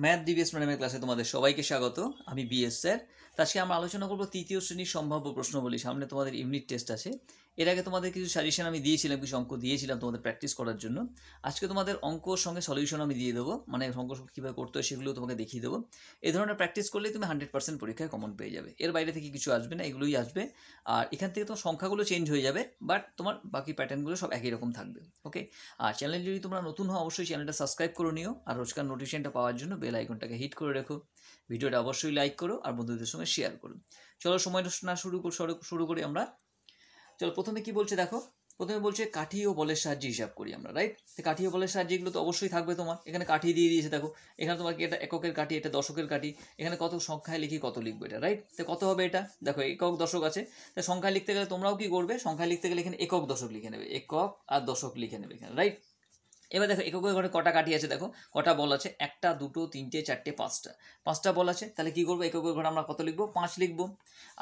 Math DBS ম্যাডামের ক্লাসে তোমাদের সবাইকে স্বাগত। আমি বিএস স্যার। তো আজকে আমরা আলোচনা করব তৃতীয় শ্রেণীর সম্ভাব্য প্রশ্নবলী। সামনে তোমাদের ইউনিট টেস্ট আছে। এর আগে তোমাদের কিছু সাজেশন আমি দিয়েছিলাম, কিছু অঙ্ক দিয়েছিলাম তোমাদের প্র্যাকটিস করার জন্য। আজকে তোমাদের অঙ্কর সঙ্গে সলিউশন আমি দিয়ে দেবো, মানে অঙ্ক কীভাবে করতে হয় সেগুলো তোমাকে দেখিয়ে দেবো। এই ধরনের প্র্যাকটিস করলেই তুমি 100% পরীক্ষায় কমন পেয়ে যাবে। এর বাইরে থেকে কিছু আসবে না, এগুলোই আসবে। আর এখান থেকে তোমার সংখ্যাগুলো চেঞ্জ হয়ে যাবে, বাট তোমার বাকি প্যাটার্নগুলো সব একই রকম থাকবে। ওকে, আর চ্যানেল যদি তোমরা নতুন হও অবশ্যই চ্যানেলটা সাবস্ক্রাইব করে নিও, আর রোজকার নোটিফিকেশনটা পাওয়ার জন্য বেল আইকনটাকে হিট করে রেখো। ভিডিওটা অবশ্যই লাইক করো আর বন্ধুদের সঙ্গে শেয়ার করো। চলো সময় নষ্ট না শুরু করি আমরা। চলো প্রথমে কি বলছে দেখো, প্রথমে বলছে কাঠি ও বলের সাহায্যে হিসাব করি আমরা, রাইট? তো কাঠি ও বলের সাহায্যে এগুলো তো অবশ্যই থাকবে। তোমার এখানে কাঠি দিয়ে দিয়েছে, দেখো এখানে তোমার কি এটা এককের কাঠি, এটা দশকের কাঠি। এখানে কত সংখ্যায় লিখি, কত লিখবো এটা, রাইট? তো কত হবে এটা, দেখো একক দশক আছে। তো সংখ্যায় লিখতে গেলে তোমরাও কি করবে, সংখ্যায় লিখতে গেলে এখানে একক দশক লিখে নেবে, একক আর দশক লিখে নেবে এখানে, রাইট? এবার দেখো এককের ঘরে কটা কাঠি আছে, দেখো কটা বল আছে, একটা দুটো তিনটে চারটে পাঁচটা বল আছে। তাহলে কি করবো, এককের ঘরে আমরা কত লিখবো, 5 লিখবো।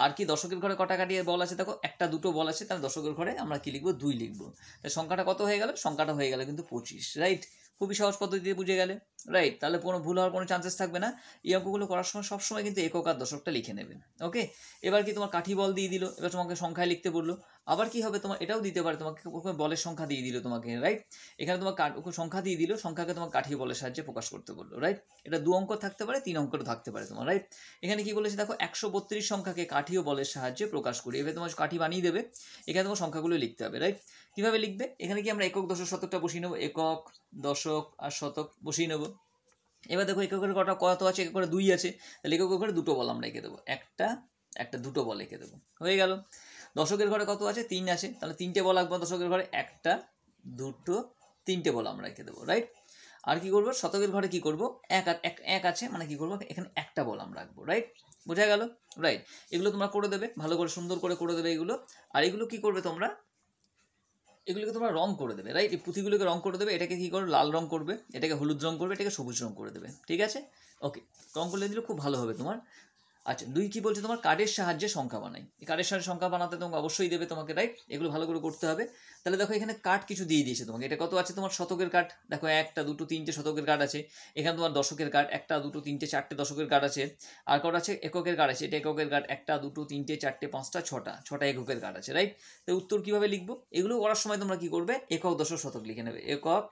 আর কি দশকের ঘরে কটা কাঠি বল আছে, দেখো একটা দুটো বল আছে, তাহলে দশকের ঘরে আমরা কি লিখবো, 2 লিখবো। তাহলে সংখ্যাটা কত হয়ে গেল, সংখ্যাটা হয়ে গেল কিন্তু 25, রাইট? খুবই সহজ পদ্ধতিতে বুঝে গেলে, রাইট? তাহলে কোনো ভুল হওয়ার কোনো চান্সেস থাকবে না। এই অঙ্কগুলো করার সময় সবসময় কিন্তু একক আর দশকটা লিখে নেবেন। ওকে, এবার কি তোমার কাঠি বল দিয়ে দিল, এবার তোমাকে সংখ্যায় লিখতে বললো। আবার কি হবে, তোমার এটাও দিতে পারে, তোমাকে বলের সংখ্যা দিয়ে দিল তোমাকে, রাইট? এখানে তোমার সংখ্যা দিয়ে দিল, সংখ্যাকে তোমার কাঠি বলের সাহায্যে প্রকাশ করতে বললো, রাইট? এটা 2 অঙ্ক থাকতে পারে, 3 অঙ্কও থাকতে পারে তোমার, রাইট? এখানে কি বলেছে দেখো, 132 সংখ্যাকে কাঠি ও বলের সাহায্যে প্রকাশ করি। এবার তোমার কাঠি বানিয়ে দেবে, এখানে তোমার সংখ্যাগুলো লিখতে হবে, রাইট? কিভাবে লিখবে, এখানে কি আমরা একক দশক শতকটা বসিয়ে নেবো, একক দশক আর শতক বসিয়ে নেবো। এবার দেখো এককের কটা কত আছে, একক করে 2 আছে, তাহলে এককের ঘরে দুটো বল আমরা এঁকে দেবো, একটা দুটো বল এঁকে দেবো, হয়ে গেল। দশকের ঘরে কত আছে, 3 আছে, তাহলে 3টে বল আঁকবো দশকের ঘরে, একটা দুটো 3টে বল আমরা এঁকে দেবো, রাইট? আর কি করবো, শতকের ঘরে কি করবো, এক আছে, মানে কি করবো, এখানে একটা বল আমরা রাখবো, রাইট? বোঝা গেল, রাইট? এগুলো তোমরা করে দেবে, ভালো করে সুন্দর করে দেবে এগুলো। আর এগুলো কি করবে তোমরা, এগুলোকে তোমরা রং করে দেবে, রাইট? এই পুঁথিগুলোকে রং করে দেবে, এটাকে কি করবে, লাল রং করবে, এটাকে হলুদ রং করবে, এটাকে সবুজ রং করে দেবে, ঠিক আছে? ওকে, রং করলে দিলে খুব ভালো হবে তোমার। আচ্ছা, 2 কি বলছে, তোমার কার্ডের সাহায্যে সংখ্যা বানাই। এই কার্ডের সাহায্যে সংখ্যা বানাতে তোমাকে অবশ্যই দেবে তোমাকে, রাইট? এগুলো ভালো করে করতে হবে। তাহলে দেখো এখানে কার্ড কিছু দিয়ে দিয়েছে তোমাকে, এটা কত আছে তোমার, শতকের কার্ড, দেখো একটা দুটো তিনটে শতকের কার্ড আছে। এখানে তোমার দশকের কার্ড, একটা দুটো তিনটে চারটে দশকের কার্ড আছে। আর কটা আছে, এককের কার্ড আছে, এটা এককের কার্ড, একটা দুটো তিনটে চারটে পাঁচটা ছটা এককের কার্ড আছে, রাইট? তো উত্তর কিভাবে লিখবো, এগুলো করার সময় তোমরা কি করবে, একক দশক শতক লিখে নেবে, একক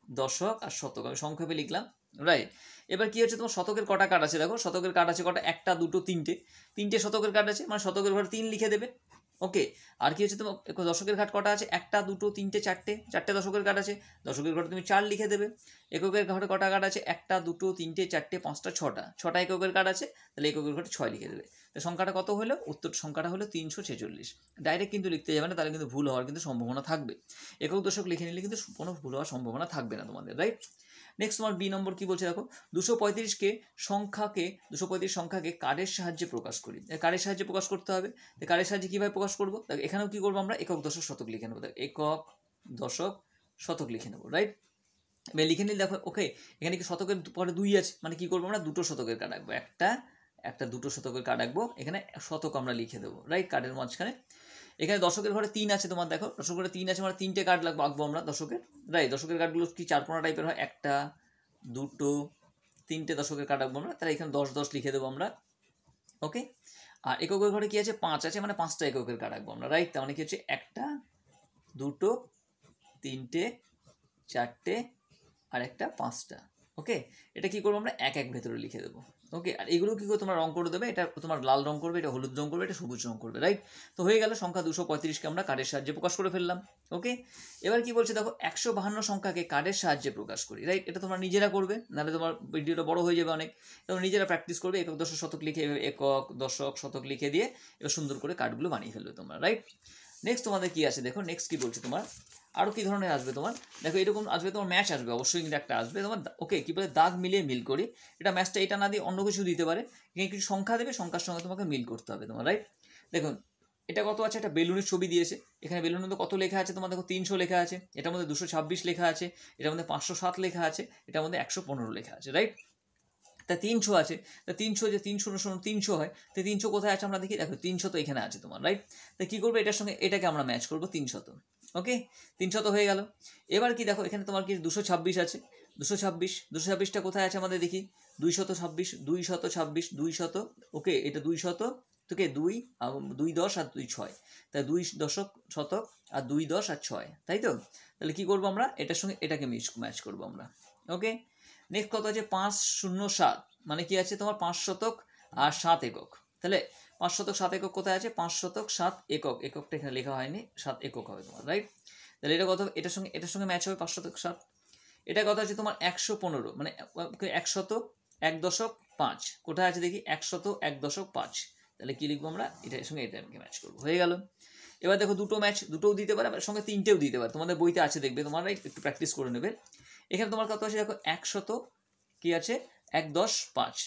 দশক আর শতক, আমি সংক্ষেপে লিখলাম, রাইট? এবার কি হচ্ছে, তোমার শতকের কটা কার্ড আছে, দেখো শতকের কার্ড আছে কটা, একটা দুটো তিনটে শতকের কার্ড আছে, মানে শতকের ঘরে 3 লিখে দেবে। ওকে, আর কি হচ্ছে, তোমার দশকের কার্ড কটা আছে, একটা দুটো তিনটে চারটে দশকের কার্ড আছে, দশকের ঘরে তুমি 4 লিখে দেবে। এককের ঘরে কটা কার্ড আছে, একটা দুটো তিনটে চারটে পাঁচটা ছটা এককের কার্ড আছে, তাহলে এককের ঘরে 6 লিখে দেবে। তো সংখ্যাটা কত হলো, উত্তর সংখ্যাটা হলো 346। ডাইরেক্ট কিন্তু লিখতে যাবে না, তাহলে কিন্তু ভুল হওয়ার কিন্তু সম্ভাবনা থাকবে। একক দশক লিখে নিলে কিন্তু কোনো ভুল হওয়ার সম্ভাবনা থাকবে না তোমাদের, রাইট? নেক্সট তোমার বি নম্বর কি বলছে দেখো, 235 সংখ্যাকে কার্ডের সাহায্যে প্রকাশ করি। কার্ডের সাহায্যে প্রকাশ করতে হবে, কার্ডের সাহায্যে কীভাবে প্রকাশ করবো, এখানেও কি করবো আমরা, একক দশক শতক লিখে নেবো, একক দশক শতক লিখে নেবো, রাইট? এবার লিখে নিলে দেখো, ওকে, এখানে কি শতকের পরে 2 আছে, মানে কি করবো আমরা, দুটো শতকের কার্ড রাখবো, একটা দুটো শতকের কার্ড রাখবো, এখানে শতক আমরা লিখে দেবো, রাইট? কার্ডের মাঝখানে এখানে দশকের ঘরে 3 আছে তোমার, দেখো দশকের ঘরে 3 আছে, মানে 3টে কার্ড আঁকবো আমরা দশকের, রাইট? দশকের কার্ডগুলো কি চারকোনা টাইপের হয়, একটা দুটো 3টে দশকের কার্ড আঁকবো আমরা, তাহলে এখানে 10 লিখে দেবো আমরা। ওকে, আর এককের ঘরে কি আছে, 5 আছে, মানে 5টা এককের কার্ড আঁকবো আমরা, রাইট? তার মানে কি হচ্ছে, একটা দুটো তিনটে চারটে আর একটা 5টা। ওকে, এটা কি করবো আমরা, এক ভেতরে লিখে দেবো। ওকে, আর এগুলো কি করে তোমরা রং করে দেবে, এটা তোমার লাল রং করবে, এটা হলুদ রং করবে, এটা সবুজ রং করবে, রাইট? তো হয়ে গেল, সংখ্যা 235কে আমরা কার্ডের সাহায্যে প্রকাশ করে ফেললাম। ওকে, এবার কি বলছে দেখো, 152 সংখ্যাকে কার্ডের সাহায্যে প্রকাশ করি, রাইট? এটা তোমরা নিজেরা করবে, নাহলে তোমার ভিডিওটা বড় হয়ে যাবে অনেক। তোমরা নিজেরা প্র্যাকটিস করবে, একক দশক শতক লিখে, একক দশক শতক লিখে দিয়ে এবার সুন্দর করে কার্ডগুলো বানিয়ে ফেলবে তোমরা, রাইট? নেক্সট তোমাদের কি আছে দেখো, নেক্সট কি বলছে তোমার, আরও কী ধরনের আসবে তোমার, দেখো এরকম আসবে তোমার, ম্যাচ আসবে অবশ্যই, কিন্তু একটা আসবে তোমার, ওকে, কী বলে, দাগ মিলিয়ে মিল করি। এটা ম্যাচটা এটা না দিয়ে অন্য কিছু দিতে পারে, এখানে কিছু সংখ্যা দেবে, সংখ্যার সঙ্গে তোমাকে মিল করতে হবে তোমার, রাইট? দেখুন এটা কত আছে, একটা বেলুনের ছবি দিয়েছে, এখানে বেলুনের মধ্যে কত লেখা আছে তোমার, দেখো 300 লেখা আছে, এটার মধ্যে 226 লেখা আছে, এটার মধ্যে 507 লেখা আছে, এটার মধ্যে 115 লেখা আছে, রাইট? তা 300 আছে, তা 300 যে 300 হয়, তো 300 কোথায় আছে আমরা দেখি, দেখো 300 তো এখানে আছে তোমার, রাইট? তা কী করবো, এটার সঙ্গে এটাকে আমরা ম্যাচ করবো, 300। ওকে, 300 হয়ে গেল। এবার কি দেখো, এখানে তোমার কি 226 আছে, 226, 226টা কোথায় আছে আমাদের দেখি, 226, 226, 200, ওকে এটা 200, ওকে 2 2 10 আর 2 6, তাই 2 দশক শতক আর 2 10 আর 6, তাই তো? তাহলে কি করবো আমরা, এটার সঙ্গে এটাকে ম্যাচ করবো আমরা। ওকে, নেক্সট কত আছে, 507, মানে কি আছে তোমার 5 শতক আর 7 একক। তাহলে 5 শতক 7 একক কোথায় আছে, 5 শতক 7 একক, এককটা এখানে লেখা হয়নি, 7 একক হবে তোমার, রাইট? তাহলে এটা কত, এটার সঙ্গে ম্যাচ হবে 5 শতক 7। এটা কত আছে তোমার 115, মানে 100.1.5, কোথায় আছে দেখি 100.1.5, তাহলে কি লিখবো আমরা, এটার সঙ্গে এটা আমাকে ম্যাচ করবো, হয়ে গেল। এবার দেখো দুটো ম্যাচ, দুটোও দিতে পারে, আবার সঙ্গে তিনটেও দিতে পারে, তোমাদের বইতে আছে দেখবে, তোমরা একটু প্র্যাকটিস করে নেবে। এখানে তোমার কত আছে দেখো 100 কি আছে 1.10.5,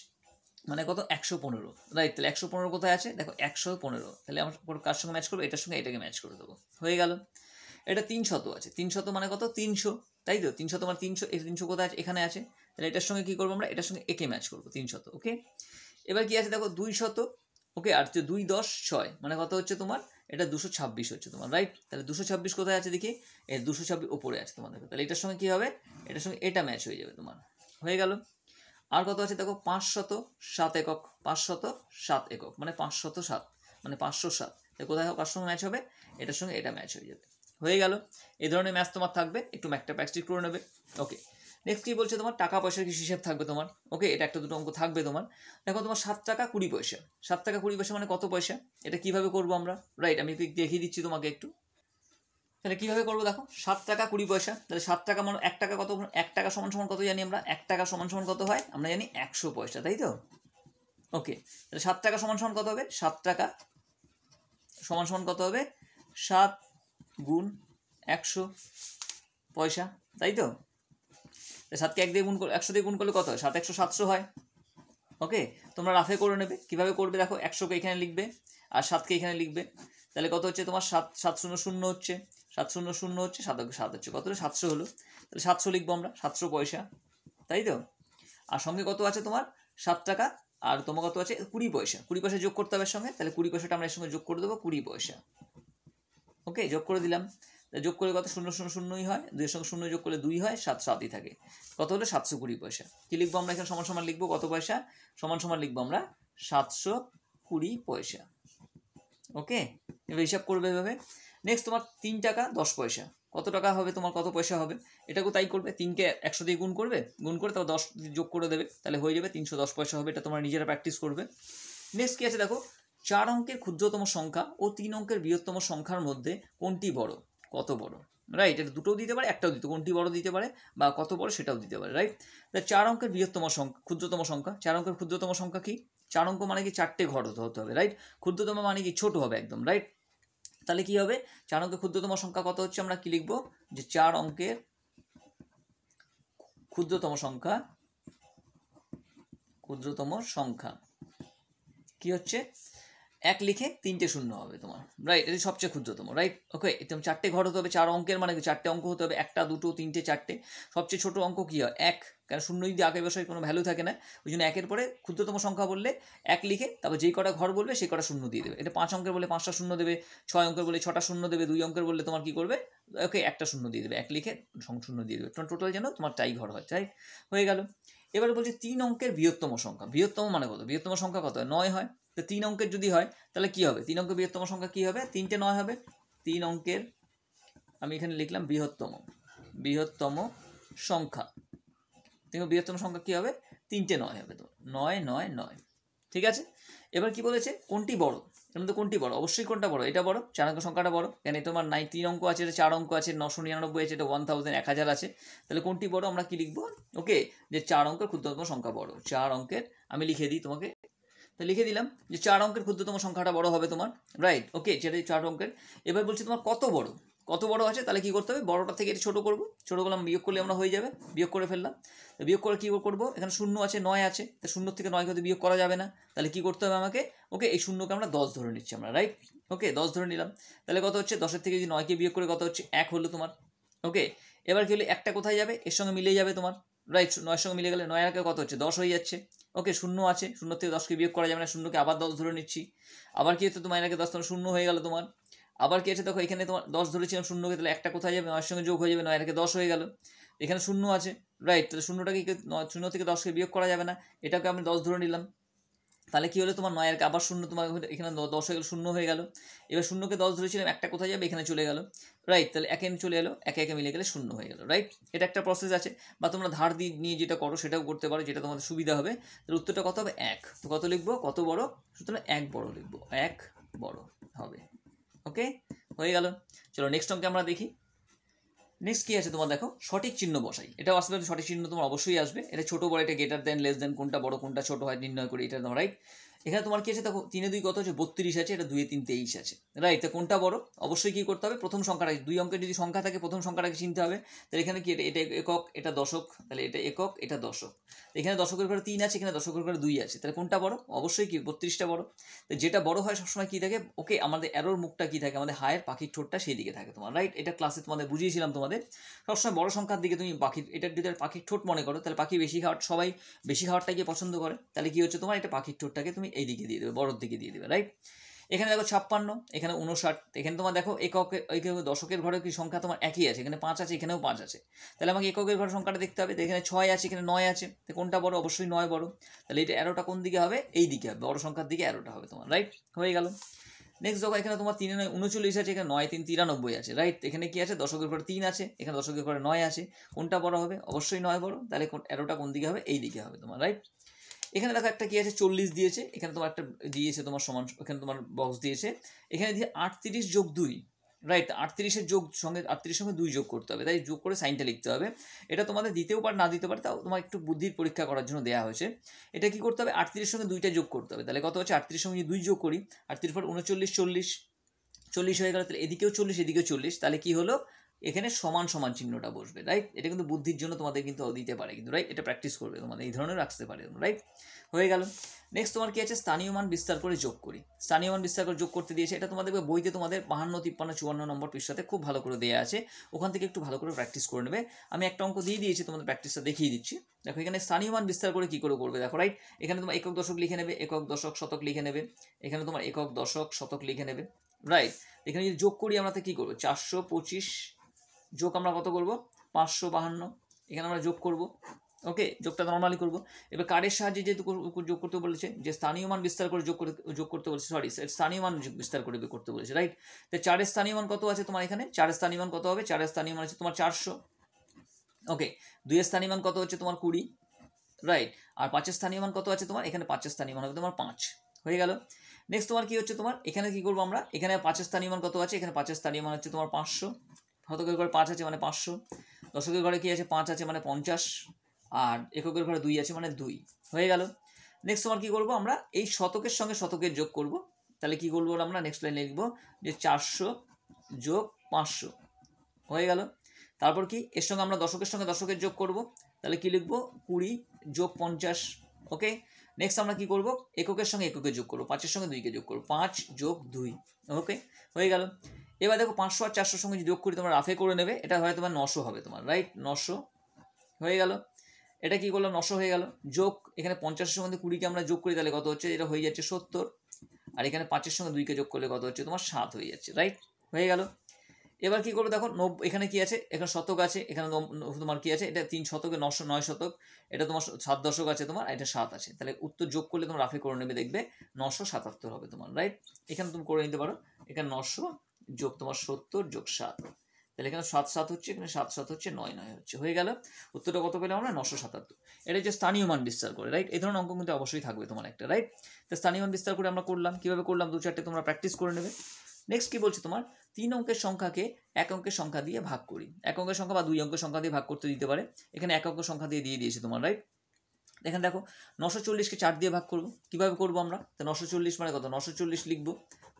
মানে কত 115, রাইট? তাহলে 115 কোথায় আছে দেখো 115, তাহলে আমরা কার সঙ্গে ম্যাচ করবো, এটার সঙ্গে এটাকে ম্যাচ করে দেবো, হয়ে গেল। এটা 300 আছে, 300 মানে কত 300, তাই তো? 300 মানে 300, এই 300 কোথায় আছে, এখানে আছে, তাহলে এটার সঙ্গে কি করবো আমরা, এটার সঙ্গে একে ম্যাচ করবো 300, ওকে। এবার কি আছে দেখো 200, ওকে, আর 2 10 6, মানে কত হচ্ছে তোমার, এটা 226 হচ্ছে তোমার, রাইট? তাহলে 226 কোথায় আছে দেখি, এই 226 ওপরে আছে তোমাদের, তাহলে এটার সঙ্গে কি হবে, এটার সঙ্গে এটা ম্যাচ হয়ে যাবে তোমার, হয়ে গেল। আর কত আছে দেখো 507 একক, 507 একক মানে 507, মানে 507, কোথায় কার সঙ্গে ম্যাচ হবে, এটার সঙ্গে এটা ম্যাচ হয়ে যাবে, হয়ে গেল। এই ধরনের ম্যাচ তোমার থাকবে, একটু ম্যাথটা প্র্যাকটিস করে নেবে, ওকে। নেক্সট কি বলছে তোমার, টাকা পয়সার কিছু হিসাব থাকবে তোমার, ওকে, এটা একটা দুটো অঙ্ক থাকবে তোমার। দেখো তোমার 7 টাকা 20 পয়সা, 7 টাকা 20 পয়সা মানে কত পয়সা, এটা কিভাবে করবো আমরা, রাইট? আমি দেখিয়ে দিচ্ছি তোমাকে একটু, তাহলে কিভাবে করবো দেখো, 7 টাকা 20 পয়সা, তাহলে 7 টাকা মানে 1 টাকা কত, 1 টাকা সমান সমান কত জানি আমরা, 1 টাকা সমান সমান কত হয় আমরা জানি 100 পয়সা, তাই তো? ওকে, তাহলে 7 টাকা সমান সমান কত হবে, 7 টাকা সমান সমান কত হবে, 7 গুণ 100 পয়সা, তাই তো? 7কে 1 দিয়ে গুণ করে 100 দিয়ে গুণ করলে কত হয়, 7 100 700 হয়, ওকে। তোমরা রাফে করে নেবে, কিভাবে করবে দেখো, 100কে এখানে লিখবে আর 7কে এখানে লিখবে, তাহলে কত হচ্ছে তোমার 7 7 0 0 হচ্ছে, 7 0 0 হচ্ছে, 7 7 হচ্ছে, কত হলো 700 হলো, তাহলে 700 লিখবো আমরা, 700 পয়সা, তাই তো? আর সঙ্গে কত আছে তোমার 7 টাকা, আর তোমার কত আছে 20 পয়সা, 20 পয়সা যোগ করতে হবে সঙ্গে, তাহলে 20 পয়সাটা আমরা এর সঙ্গে যোগ করে দেবো 20 পয়সা, ওকে, যোগ করে দিলাম। যোগ করে কত 0 0 0ই হয়, 2 এর সঙ্গে 0 যোগ করলে 2 হয়, 7 7ই থাকে, কত হলো 720 পয়সা। কি লিখবো আমরা এখানে, সমান সমান লিখবো কত পয়সা, সমান সমান লিখবো আমরা 720 পয়সা, ওকে। এবার হিসাব করবে এভাবে। নেক্সট তোমার 3 টাকা 10 পয়সা, কত টাকা হবে তোমার, কত পয়সা হবে, এটাকেও তাই করবে, 3কে 100 দিয়ে গুণ করবে, গুণ করে তারপর 10 যোগ করে দেবে, তাহলে হয়ে যাবে 310 পয়সা হবে, এটা তোমরা নিজেরা প্র্যাকটিস করবে। নেক্সট কি আছে দেখো, 4 অঙ্কের ক্ষুদ্রতম সংখ্যা ও 3 অঙ্কের বৃহত্তম সংখ্যার মধ্যে কোনটি বড়, কত বড়, রাইট? এটা দুটোও দিতে পারে, একটাও দিতে, কোনটি বড় দিতে পারে বা কত বড় সেটাও দিতে পারে, রাইট? তাহলে 4 অঙ্কের বৃহত্তম সংখ্যা, ক্ষুদ্রতম সংখ্যা, 4 অঙ্কের ক্ষুদ্রতম সংখ্যা কি, 4 অঙ্ক মানে কি 4টে ঘর হতে হবে, রাইট? ক্ষুদ্রতম মানে কি ছোট হবে একদম, রাইট? তাহলে কি হবে, 4 অঙ্কের ক্ষুদ্রতম সংখ্যা কত হচ্ছে, আমরা কি লিখবো, যে 4 অঙ্কের ক্ষুদ্রতম সংখ্যা, ক্ষুদ্রতম সংখ্যা কি হচ্ছে, 1 লিখে 3টে শূন্য হবে তোমার, রাইট? এটা সবচেয়ে ক্ষুদ্রতম, রাইট? ওকে, এটা 4টে ঘর হতে হবে, 4 অঙ্কের মানে 4টে অঙ্ক হতে হবে, 1টা 2টো 3টে 4টে, সবচেয়ে ছোট অঙ্ক কি হয় 1, কারণ শূন্য যদি আগে বসে কোনো ভ্যালু থাকে না, ওই জন্য 1-এর পরে ক্ষুদ্রতম সংখ্যা বললে 1 লিখে তারপর যেই কটা ঘর বলবে সেই কটা শূন্য দিয়ে দেবে। এটা 5 অঙ্কের বলে 5টা শূন্য দেবে, 6 অঙ্কের বলে 6টা শূন্য দেবে, 2 অঙ্কের বললে তোমার কি করবে, ওকে, একটা শূন্য দিয়ে দেবে, 1 লিখে শূন্য দিয়ে দেবে, টোটাল যেন তোমার তাই ঘর হয়, তাই হয়ে গেল। এবারে বলছি 3 অঙ্কের বৃহত্তম সংখ্যা, বৃহত্তম মানে কত, বৃহত্তম সংখ্যা কত হয়, 9 হয়। তো 3 অঙ্কের যদি হয় তাহলে কি হবে, 3 অঙ্কের বৃহত্তম সংখ্যা কি হবে, 3টে 9 হবে। 3 অঙ্কের আমি এখানে লিখলাম বৃহত্তম সংখ্যা, দেখো বৃহত্তম সংখ্যা কি হবে, 3টে 9 হবে, তো 9 9 9, ঠিক আছে। এবার কি বলেছে, কোনটি বড়, এর মধ্যে কোনটি বড়, অবশ্যই কোনটা বড়, এটা বড়, 4 অঙ্ক সংখ্যাটা বড়, কেন তোমার 3 অঙ্ক আছে, এটা 4 অঙ্ক আছে, 999 আছে, এটা 1000 1000 আছে, তাহলে কোনটি বড় আমরা কি লিখবো, ওকে, যে 4 অঙ্কের ক্ষুদ্রতম সংখ্যা বড়, 4 অঙ্কের, আমি লিখে দিই তোমাকে, তো লিখে দিলাম যে 4 অঙ্কের ক্ষুদ্রতম সংখ্যাটা বড় হবে তোমার, রাইট? ওকে, যেটা 4 অঙ্কের। এবার বলছি তোমার কত বড়, কত বড় আছে, তাহলে কি করতে হবে, বড়টা থেকে এটা ছোট করবো, ছোট করলাম, বিয়োগ করলে আমরা হয়ে যাবে, বিয়োগ করে ফেললাম। বিয়োগ করে কি করবো, এখানে 0 আছে 9 আছে, তো 0 থেকে 9 কে বিয়োগ করা যাবে না, তাহলে কি করতে হবে আমাকে, ওকে, এই 0কে আমরা 10 ধরে নিচ্ছি আমরা, রাইট? ওকে, 10 ধরে নিলাম, তাহলে কত হচ্ছে, 10-এর থেকে যদি 9কে বিয়োগ করে কত হচ্ছে, 1 হলো তোমার, ওকে। এবার কি হলো, একটা কোথায় যাবে, এর সঙ্গে মিলে যাবে তোমার, রাইট? 9-এর সঙ্গে মিলে গেলে 9 কত হচ্ছে, 10 হয়ে যাচ্ছে, ওকে। 0 আছে, 0 থেকে 10কে বিয়োগ করা যাবে না, 0কে আবার 10 ধরে নিচ্ছি, আবার কি হচ্ছে তোমার, 10 তোমার 0 হয়ে গেল তোমার, আবার কি আছে দেখো, এখানে তোমার 10 ধরেছিলাম 0কে, তাহলে একটা কোথায় যাবে, 9-এর সঙ্গে যোগ হয়ে যাবে, 9 10 হয়ে গেল, এখানে শূন্য আছে, রাইট, তাহলে শূন্যটাকে 0 থেকে 10কে বিয়োগ করা যাবে না, এটাকে আমি 10 ধরে নিলাম। তাহলে কি হলো তোমার 9 আবার শূন্য, তোমার এখানে 10 হয়ে গেল, শূন্য হয়ে গেল। এবার শূন্যকে 10 ধরেছিলাম, একটা কোথায় যাবে, এখানে চলে গেল, রাইট, তাহলে একে চলে এলো, একে একে মিলে গেলে শূন্য হয়ে গেল, রাইট। এটা একটা প্রসেস আছে। বা তোমরা ধার দিয়ে নিয়ে যেটা করো সেটাও করতে পারো, যেটা তোমাদের সুবিধা হবে। তাহলে উত্তরটা কত হবে, 1। তো কত লিখবো, কত বড়, সুতরাং 1 বড় লিখবো, 1 বড় হবে। ওকে, হয়ে গেল। চলো নেক্সট অঙ্কে আমরা দেখি। নেক্সট কি আছে তোমার, দেখো সঠিক চিহ্ন বসাই। এটা আসলে সঠিক চিহ্ন তোমার অবশ্যই আসবে। এটা ছোট বড়, এটা গ্রেটার দেন লেস দেন, কোনটা বড় কোনটা ছোট হয় নির্ণয় করে, এটা তোমার রাইট। এখানে তোমার কি আছে দেখো, 3 2 কত আছে, 32 আছে, এটা 2 3 23 আছে, রাইট। তো কোনটা বড়, অবশ্যই কি করতে হবে, প্রথম সংখ্যাটা, দুই অঙ্কের যদি সংখ্যা থাকে প্রথম সংখ্যাটাকে চিনতে হবে। তাহলে এখানে কি, এটা একক, এটা দশক, তাহলে এটা একক, এটা দশক। এখানে দশকের ঘরে 3 আছে, এখানে দশকের ঘরে 2 আছে, তাহলে কোনটা বড়, অবশ্যই কি 32টা বড়। তো যেটা বড় হয় সবসময় কি থাকে, ওকে, আমাদের অ্যারোর মুখটা কি থাকে, আমাদের হায়ের পাখির ঠোঁটটা সেই দিকে থাকে তোমার, রাইট। এটা ক্লাসে তোমাদের বুঝিয়েছিলাম তোমাদের। সবসময় বড় সংখ্যার দিকে তুমি পাখির, এটা যদি পাখির ঠোঁট মনে করো, তাহলে পাখি বেশি খাওয়ার, সবাই বেশি খাওয়ারটা গিয়ে পছন্দ করে, তাহলে কি হচ্ছে তোমার, এটা পাখির ঠোঁটটাকে তুমি এই দিকে দিয়ে দেবে, বড়র দিকে দিয়ে দেবে, রাইট। এখানে দেখো 56, এখানে 59, এখানে তোমার দেখো একক দশকের ঘরে কি সংখ্যা তোমার একই আছে, এখানে 5 আছে, এখানেও 5 আছে, তাহলে আমাকে এককের ঘরের সংখ্যাটা দেখতে হবে। এখানে 6 আছে, এখানে 9 আছে, তো কোনটা বড়, অবশ্যই 9 বড়। তাহলে এটা অ্যারোটা কোন দিকে হবে, এই দিকে হবে, বড় সংখ্যার দিকে অ্যারোটা হবে তোমার, রাইট, হয়ে গেল। নেক্সট দেখো, এখানে তোমার 3 9 39 আছে, এখানে 9 3 93 আছে, রাইট। এখানে কি আছে, দশকের ঘরে 3 আছে, এখানে দশকের ঘরে 9 আছে, কোনটা বড় হবে, অবশ্যই 9 বড়। তাহলে অ্যারোটা কোন দিকে হবে, এই দিকে হবে তোমার, রাইট। এখানে দেখো একটা কি আছে, 40 দিয়েছে, এখানে তোমার একটা দিয়েছে তোমার সমান, এখানে তোমার বক্স দিয়েছে, এখানে দিয়ে 38 যোগ 2, রাইট। 38-এর যোগ সঙ্গে 38 সঙ্গে 2 যোগ করতে হবে, তাই যোগ করে সাইনটা লিখতে হবে। এটা তোমাদের দিতেও পারে না দিতে পারে, তাও তোমার একটু বুদ্ধির পরীক্ষা করার জন্য দেওয়া হয়েছে। এটা কি করতে হবে, 38-এর সঙ্গে 2টা যোগ করতে হবে, তাহলে কত হচ্ছে, 38-এর সঙ্গে 2 যোগ করি, 38 পর 39 40 হয়ে গেল, তাহলে এদিকেও 40 এদিকেও 40, তাহলে কি হলো, এখানে সমান সমান চিহ্নটা বসবে, রাইট। এটা কিন্তু বুদ্ধির জন্য তোমাদের কিন্তু দিতে পারে কিন্তু, রাইট, এটা প্র্যাকটিস করবে তোমাদের, এই ধরনের রাখতে পারে, রাইট, হয়ে গেল। নেক্সট তোমার কি আছে, স্থানীয় মান বিস্তার করে যোগ করি। স্থানীয় মান বিস্তার করে যোগ করতে দিয়েছে, এটা তোমাদের বইতে তোমাদের 52 53 54 নম্বর পৃষ্ঠাতে খুব ভালো করে দেওয়া আছে, ওখান থেকে একটু ভালো করে প্র্যাকটিস করে নেবে। আমি একটা অঙ্ক দিয়ে দিয়েছি, তোমাদের প্র্যাকটিসটা দেখিয়ে দিচ্ছি। দেখো এখানে স্থানীয় মান বিস্তার করে কি করে করবে, দেখো, রাইট। এখানে তোমার একক দশক লিখে নেবে, একক দশক শতক লিখে নেবে, এখানে তোমার একক দশক শতক লিখে নেবে, রাইট। এখানে যদি যোগ করি আমরা, তো কী করবো, 425 যোগ আমরা কত করবো, 552, এখানে আমরা যোগ করব, ওকে, যোগটা নর্মালি করব। এবার কার্ডের সাহায্যে যেহেতু যোগ করতে বলেছে, যে স্থানীয় মান বিস্তার করে যোগ করতে বলেছে, সরি, স্থানীয় মান বিস্তার করে করতে বলেছে, রাইট। তো 4-এর স্থানীয় মান কত আছে তোমার, এখানে 4-এর স্থানীয় মান কত হবে, 4-এর স্থানীয় মান হচ্ছে তোমার 400, ওকে। 2-এর স্থানীয় মান কত হচ্ছে তোমার 20, রাইট। আর 5-এর স্থানীয় মান কত আছে তোমার, এখানে 5-এর স্থানীয় মান হবে তোমার 5, হয়ে গেল। নেক্সট তোমার কি হচ্ছে, তোমার এখানে কি করবো আমরা, এখানে 5-এর স্থানীয় মান কত আছে, এখানে 5-এর স্থানীয় মান হচ্ছে তোমার 500, শতকের ঘরে 5 আছে মানে 500, দশকের ঘরে কি আছে 5 আছে মানে 50, আর এককের ঘরে 2 আছে মানে 2, হয়ে গেল। নেক্সট তোমার কি করবো আমরা, এই শতকের সঙ্গে শতকের যোগ করব, তাহলে কি করবো আমরা, নেক্সট লাইনে লিখবো যে 400 যোগ 500, হয়ে গেল। তারপর কি, এর সঙ্গে আমরা দশকের সঙ্গে দশকের যোগ করব, তাহলে কি লিখবো, 20 যোগ 50, ওকে। নেক্সট আমরা কি করব, এককের সঙ্গে এককের যোগ করবো, 5-এর সঙ্গে 2কে যোগ করবো, 5 যোগ 2, ওকে, হয়ে গেল। এবার দেখো 500 আর 400 সঙ্গে যোগ করি, তোমরা রাফে করে নেবে, এটা হয় তোমার 900 হবে তোমার, রাইট, 900 হয়ে গেল। এটা কি করলাম, 900 হয়ে গেল, যোগ এখানে 50-এর সঙ্গে 20কে আমরা যোগ করি, তাহলে কত হচ্ছে, এটা হয়ে যাচ্ছে 70, আর এখানে 5-এর সঙ্গে 2কে যোগ করলে কত হচ্ছে তোমার 7 হয়ে যাচ্ছে, রাইট, হয়ে গেল। এবার কি করবে, দেখো এখানে কি আছে, এখানে শতক আছে, এখানে তোমার কি আছে, এটা 3 শতকে 9 শতক, এটা তোমার 7 দশক আছে তোমার, এটা 7 আছে, তাহলে উত্তর যোগ করলে তোমার রাফে করে নেবে, দেখবে 977 হবে তোমার, রাইট। এখানে তুমি করে নিতে পারো, এখানে 900 যোগ তোমার 70 যোগ 7, তাহলে এখানে 7 7 হচ্ছে, এখানে 7 7 হচ্ছে 9 9 হচ্ছে, হয়ে গেল। উত্তরটা কত পেলাম আমরা, 977। এটা যে স্থানীয় মান বিস্তার করে, রাইট, এই ধরনের অঙ্ক কিন্তু অবশ্যই থাকবে তোমার একটা, রাইট। তো স্থানীয় মান বিস্তার করে আমরা করলাম, কিভাবে করলাম 2-4টে তোমরা প্র্যাকটিস করে নেবে। নেক্সট কি বলছে তোমার, 3 অঙ্কের সংখ্যাকে 1 অঙ্কের সংখ্যা দিয়ে ভাগ করি। 1 অঙ্কের সংখ্যা বা 2 অঙ্কের সংখ্যা দিয়ে ভাগ করতে দিতে পারে, এখানে 1 অঙ্কের সংখ্যা দিয়ে দিয়েছে তোমার, রাইট। এখানে দেখো 940-কে 4 দিয়ে ভাগ করব, কিভাবে করব আমরা, তো 940 মানে কত, 940 লিখবো,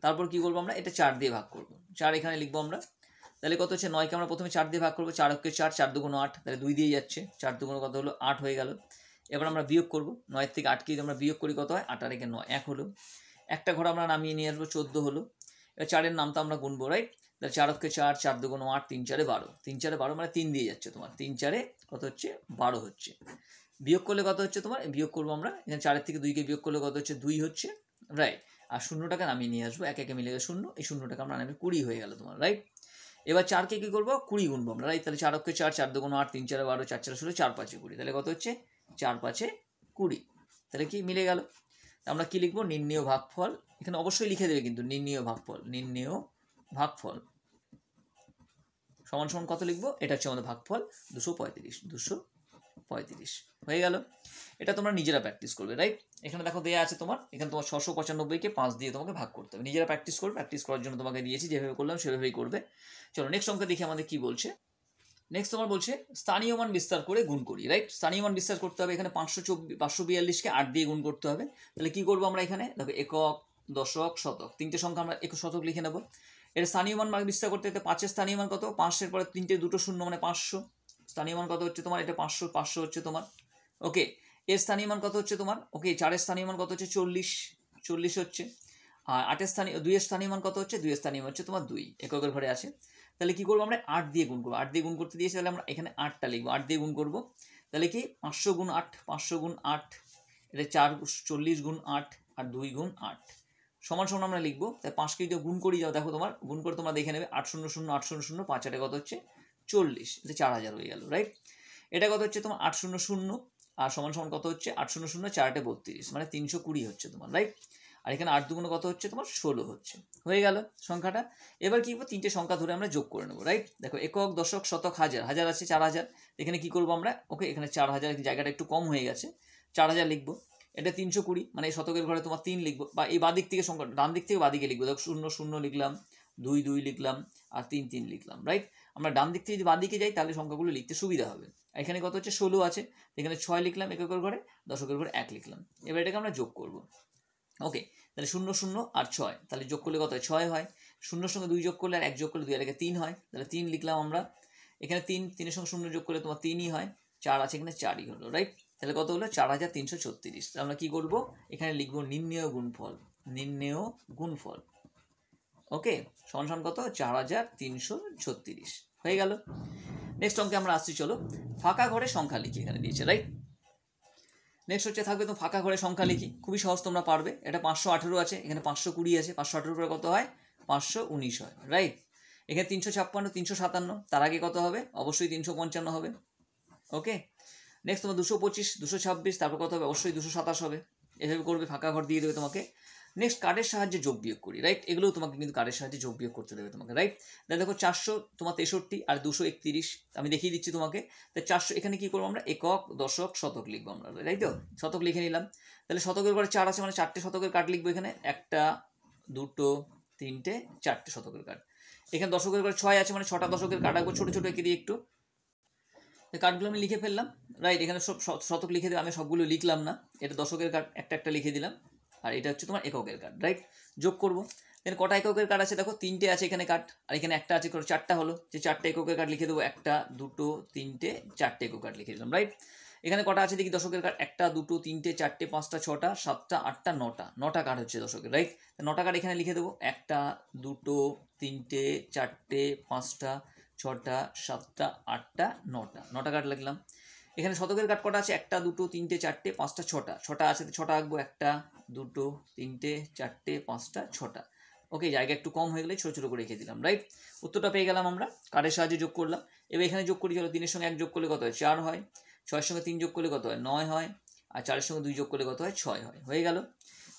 তারপর কি করবো আমরা, এটা 4 দিয়ে ভাগ করব, 4 এখানে লিখবো আমরা, তাহলে কত হচ্ছে, 9কে আমরা প্রথমে 4 দিয়ে ভাগ করবো, 4 অঙ্কে 4, 4 2 8, তাহলে 2 দিয়ে যাচ্ছে, 4 2 কত হলো 8 হয়ে গেল। এবার আমরা বিয়োগ করব, 9 থেকে 8কে যদি আমরা বিয়োগ করি কত হয়, 8 আর 1 9, 1 হলো। একটা ঘর আমরা নামিয়ে নিয়ে আসবো, 14 হলো। এবার 4-এর নামটা আমরা গুনবো, রাইট, তাহলে 4 অঙ্কে 4, 4 2 8, 3 4 12, 3 4 12 মানে 3 দিয়ে যাচ্ছে তোমার, 3 4 কত হচ্ছে 12 হচ্ছে। বিয়োগ করলে কত হচ্ছে তোমার, বিয়োগ করবো আমরা, এখানে 4-এর থেকে 2কে বিয়োগ করলে কত হচ্ছে 2 হচ্ছে, রাইট। আর শূন্যটাকে নামিয়ে নিয়ে আসবো, 1 1 মিলে গেলে 0, এই শূন্যটাকে আমরা নামিয়ে 20 হয়ে গেল তোমার, রাইট। এবার 4কে কী করবো 20 গুনবো আমরা, রাইট? তাহলে 4 অক্ষে 4, 4 দুগুণ 8, 3 4 12, 4 4 16, 4 5 20, তাহলে কত হচ্ছে 4 5 20, তাহলে কি মিলে গেল। আমরা কি লিখবো নির্ণেয় ভাগফল, এখানে অবশ্যই লিখে দেবে কিন্তু নির্ণেয় ভাগফল, নির্ণেয় ভাগফল সমান সমান কত লিখবো, এটা হচ্ছে আমাদের ভাগফল 235, 235 হয়ে গেল। এটা তোমরা নিজেরা প্র্যাকটিস করবে, রাইট? এখানে দেখো দেয়া আছে তোমার, এখানে তোমার 695কে 5 দিয়ে তোমাকে ভাগ করতে হবে, নিজেরা প্র্যাকটিস করবে, প্র্যাকটিস করার জন্য তোমাকে দিয়েছি, যেভাবে করলাম সেভাবেই করবে। চলো নেক্সট অঙ্ক দেখি আমাদের কি বলছে। নেক্সট তোমার বলছে স্থানীয় মান বিস্তার করে গুণ করি, রাইট? স্থানীয় মান বিস্তার করতে হবে, এখানে 542কে 8 দিয়ে গুণ করতে হবে। তাহলে কি করবো আমরা এখানে দেখো একক, দশক, শতক, তিনটে সংখ্যা আমরা একক শতক লিখে নেবো। এর স্থানীয় মান বিস্তার করতে হতে 5-এর স্থানীয় মান কত, 5-এর পরে 3টে 2টো শূন্য মানে 500, স্থানীয় মান কত হচ্ছে তোমার, এটা 500, 500 হচ্ছে তোমার। ওকে, এর স্থানীয় মান কত হচ্ছে তোমার, ওকে 4-এর স্থানীয় মান কত হচ্ছে 40, 40 হচ্ছে। আর 8-এর স্থানীয় 2-এর স্থানীয় মান কত হচ্ছে, 2-এর স্থানীয় মান হচ্ছে তোমার 2, এককের ঘরে আছে। তাহলে কি করবো আমরা 8 দিয়ে গুণ করবো, 8 দিয়ে গুণ করতে দিয়েছি, তাহলে আমরা এখানে 8টা লিখবো, 8 দিয়ে গুণ করবো। তাহলে কি 500 গুণ 8, 500 গুণ 8, এটা 40 গুণ 8 আর 2 গুণ 8 সমান সমান আমরা লিখবো। তাই 5কে যদি গুণ করি যাও, দেখো তোমার গুণ করে তোমরা দেখে নেবে 800 0 800 0 5 8 কত হচ্ছে 40, এটা 4000 হয়ে গেল, রাইট? এটা কত হচ্ছে তোমার 800 0 আর সমান সমান কত হচ্ছে 800 0 4 8 32, মানে 320 হচ্ছে তোমার, রাইট? আর এখানে 8 দুগুণ কত হচ্ছে তোমার 16 হচ্ছে, হয়ে গেল সংখ্যাটা। এবার কি করবো, তিনটে সংখ্যা ধরে আমরা যোগ করে নেবো, রাইট? দেখো একক, দশক, শতক, হাজার, হাজার আছে 4000, এখানে কি করবো আমরা, ওকে এখানে 4000, জায়গাটা একটু কম হয়ে গেছে, 4000 লিখবো। এটা 320, মানে এই শতকের ঘরে তোমার 3 লিখবো, বা এই বাদিক থেকে সংখ্যা ডান দিক থেকে বাদিকে লিখবো, দেখো 0 0 লিখলাম, 2 2 লিখলাম, আর 3 3 লিখলাম, রাইট? আমরা ডান দিক থেকে যদি বাদিকে যাই তাহলে সংখ্যাগুলো লিখতে সুবিধা হবে। এখানে কত হচ্ছে 16 আছে, এখানে 6 লিখলাম এককের ঘরে, দশকের ঘরে 1 লিখলাম। এবার এটাকে আমরা যোগ করবো, ওকে? তাহলে 0 0 আর 6, তাহলে যোগ করলে কত হয় 6 হয়, 0 সঙ্গে 2 যোগ করলে আর 1 যোগ করলে 2 আর 3 হয়, তাহলে 3 লিখলাম আমরা। এখানে 3, 3-এর সঙ্গে 0 যোগ করলে তোমার 3ই হয়, 4 আছে এখানে 4ই হলো, রাইট? তাহলে কত হলো 4336। আমরা কি করব, এখানে লিখবো নির্ণেয় গুণফল, নির্ণেয় গুণফল, ওকে সমান সমান কত 4336 হয়ে গেল। নেক্সট অঙ্কে আমরা আসছি, চলো ফাঁকা ঘরে সংখ্যা লিখি, এখানে দিয়েছে, রাইট? নেক্সট হচ্ছে থাকবে তো ফাঁকা ঘরে সংখ্যা লিখি, খুবই সহজ তোমরা পারবে। এটা 518 আছে, এখানে 520 আছে, 518 পরে কত হয় 519 হয়, রাইট? এখানে 356, 357, তার আগে কত হবে, অবশ্যই 355 হবে, ওকে? নেক্সট তোমার 225, 226, তারপর কত হবে, অবশ্যই 227 হবে। এভাবে করবে, ফাঁকা ঘর দিয়ে দেবে তোমাকে। নেক্সট কার্ডের সাহায্যে যোগ বিয়োগ করি, রাইট? এগুলোও তোমাকে কিন্তু কার্ডের সাহায্যে যোগ বিয়োগ করতে দেবে তোমাকে, রাইট? দেখো 400 তোমার 63 আর 231, আমি দেখিয়ে দিচ্ছি তোমাকে। তাই 400 এখানে কি করবো আমরা, একক, দশক, শতক লিখবো আমরা, রাইট? তো শতক লিখে নিলাম। তাহলে শতকের ঘরে 4 আছে, মানে 4টে শতকের কার্ড লিখবো এখানে, 1টা 2টো 3টে 4টে শতকের কার্ড। এখানে দশকের ঘরে 6 আছে, মানে 6টা দশকের কার্ড রাখবো, ছোটো ছোটো এঁকে দিই একটু। কার্ডগুলো আমি লিখে ফেললাম, রাইট? এখানে সব শতক লিখে দিলাম, আমি সবগুলো লিখলাম না, এটা দশকের কার্ড একটা একটা লিখে দিলাম, আর এটা হচ্ছে তোমার এককের কার্ড, রাইট? যোগ করবো, এখানে কটা এককের কার্ড আছে দেখো, 3টে আছে এখানে কার্ড, আর এখানে একটা আছে, 4টা হলো, যে 4টে এককের কার্ড লিখে দেবো, 1টা 2টো 3টে 4টে একক কার্ড লিখে দিলাম, রাইট? এখানে কটা আছে দেখি দশকের কার্ড, 1টা 2টো 3টে 4টে 5টা 6টা 7টা 8টা 9টা কার্ড হচ্ছে দশকের, রাইট? 9টা কার্ড এখানে লিখে দেবো, 1টা 2টো 3টে 4টে 5টা 6টা 7টা 8টা 9টা কার্ড লিখলাম। এখানে শতকের কার্ড কটা আছে, 1টা 2টো 3টে 4টে 5টা 6টা আছে, 6টা আঁকবো, 1টা 2টো 3টে 4টে 5টা 6টা, ওকে? জায়গা একটু কম হয়ে গেলে ছোটো ছোটো করে রেখে দিলাম, রাইট? উত্তরটা পেয়ে গেলাম আমরা, কার্ডের সাহায্যে যোগ করলাম। এবার এখানে যোগ করি, চলো 3-এর সঙ্গে 1 যোগ করলে কত হয় 4 হয়, 6-এর সঙ্গে 3 যোগ করলে কত হয় 9 হয়, আর 4-এর সঙ্গে 2 যোগ করলে কত হয় 6 হয়, হয়ে গেল।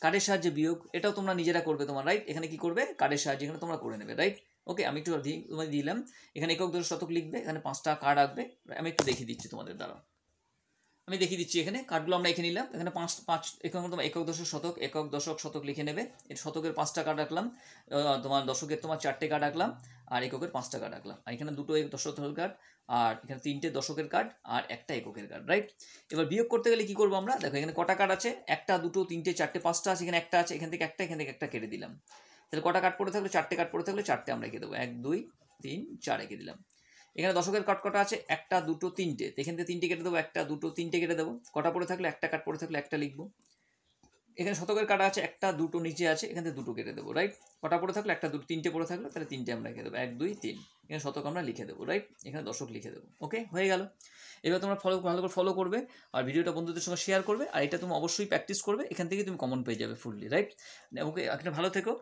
কার্ডের সাহায্যে বিয়োগ, এটাও তোমরা নিজেরা করবে তোমার, রাইট? এখানে কি করবে, কার্ডের সাহায্যে এখানে তোমরা করে নেবে, রাইট? ওকে, আমি একটু তোমাদের দিলাম, এখানে একক দশক শতক লিখবে, এখানে 5টা কার্ড রাখবে, আমি একটু দেখিয়ে দিচ্ছি তোমাদের দ্বারা, আমি দেখিয়ে দিচ্ছি। এখানে কার্ডগুলো আমরা এখানে নিলাম, এখানে 5 এখানে তোমার একক দশক শতক, একক দশক শতক লিখে নেবে। এর শতকের 5টা কার্ড রাখলাম, তোমার দশকের তোমার 4টে কার্ড রাখলাম, আর এককের 5টা কার্ড রাখলাম, আর এখানে 2টো দশকের কার্ড, আর এখানে 3টে দশকের কার্ড, আর একটা এককের কার্ড, রাইট? এবার বিয়োগ করতে গেলে কি করবো আমরা, দেখো এখানে কটা কার্ড আছে, 1টা 2টো 3টে 4টে 5টা আছে, এখানে একটা আছে, এখান থেকে একটা কেটে দিলাম। তাহলে কটা কার্ড পড়ে থাকলো, 4টে কার্ড পড়ে থাকলে 4টে আমরা রেখে দেবো, 1 2 3 4 রেখে দিলাম। এখানে দশকের কাট কটা আছে, 1টা 2টো 3টে, এখান থেকে 3টে কেটে দেবো, 1টা 2টো 3টে কেটে দেবো, কটা পড়ে থাকলে, একটা কাট পড়ে থাকলে একটা লিখবো। এখানে শতকের কাটা আছে, 1টা 2টো নিচে আছে, এখান থেকে 2টো কেটে দেবো, রাইট? কটা পড়ে থাকলে, 1টা 2টো 3টে পড়ে থাকলো, তাহলে 3টে আমরা রেখে দেবো, 1 2 3, এখানে শতক আমরা লিখে দেবো, রাইট? এখানে দশক লিখে দেবো, ওকে হয়ে গেল। এবার তোমরা ভালো করে ফলো করবে, আর ভিডিওটা বন্ধুদের সঙ্গে শেয়ার করবে, আর এটা তুমি অবশ্যই প্র্যাকটিস করবে, এখান থেকে তুমি কমন পেয়ে যাবে ফুললি, রাইট? ওকে, এখানে ভালো থেকো,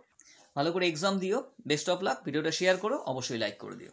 ভালো করে এক্সাম দিও। Best of luck. ভিডিওটা শেয়ার করো, অবশ্যই লাইক করে দিও।